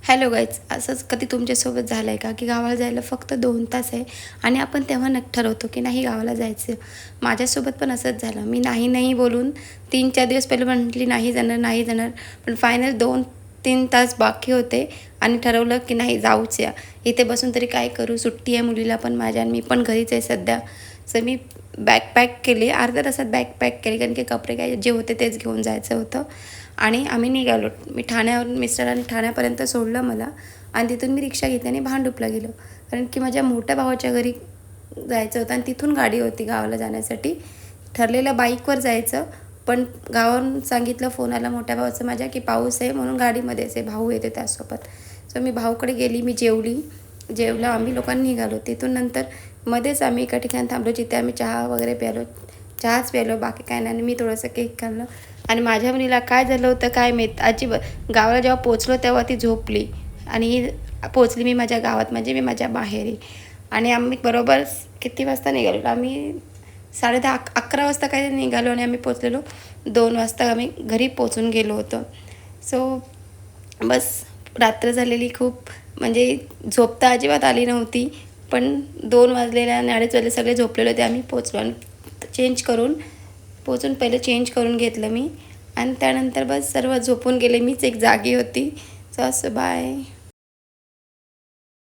Hello guys, असंच कधी तुमच्यासोबत झालं आहे का की गावाला जायला फक्त 2 तास आहे आणि आपण तेव्हा ठरवतो की नाही गावाला जायचं. माझ्यासोबत पण असंच झालं. मी नाही नाही बोलून 3-4 दिवस पहिले म्हटली नाही जाणार नाही जाणार, पण फायनल 2-3 तास बाकी होते आणि ठरवलं की नाही जाऊच या. इथे बसून तरी काय करू, सुट्टी आहे मुलीला पण माझ्या आणि मी पण घरीच आहे सध्या. सो मी बॅग पॅक केली, अर्ध्या तासात बॅग पॅक केली, कारण की कपडे काय जे होते तेच घेऊन जायचं होतं. आणि आम्ही निघालो. मी ठाण्यावरून मिस्टरांनी ठाण्यापर्यंत सोडलं मला आणि तिथून मी रिक्षा घेतली आणि भांडुपला गेलो, कारण की माझ्या मोठ्या भावाच्या घरी जायचं होतं आणि तिथून गाडी होती गावाला जाण्यासाठी. ठरलेलं बाईकवर जायचं, पण गावावरून सांगितलं, फोन आला मोठ्या भावाचं माझ्या की पाऊस आहे म्हणून गाडीमध्येच आहे, भाऊ येते त्यासोबत. सो मी भाऊकडे गेली, मी जेवलं, आम्ही लोकांनी निघालो. तिथून नंतर मध्येच आम्ही एका ठिकाणी थांबलो, जिथे आम्ही चहा वगैरे चहाच प्यालो, बाकी काय नाही. आणि मी थोडंसं केक खाल्लं आणि माझ्या मुलीला काय झालं होतं काय माहीत, अजिबात गावाला जेव्हा पोचलो तेव्हा ती झोपली आणि पोचली मी माझ्या गावात, म्हणजे मी माझ्या माहेरी. आणि आम्ही बरोबर किती वाजता निघालो, आम्ही 10:30-11 वाजता काय निघालो आणि आम्ही पोचलेलो 2 वाजता आम्ही घरी पोचून गेलो होतो. सो बस रात्र झालेली खूप, म्हणजे झोप तर अजिबात आली नव्हती, पण 2 वाजलेले आणि 2:30 वाजले, सगळे झोपलेले होते. आम्ही पोचलो आणि पोचून पहिले चेंज करून घेतलं मी आणि त्यानंतर बस सर्व झोपून गेले, मीच एक जागी होती. सो असं बाय.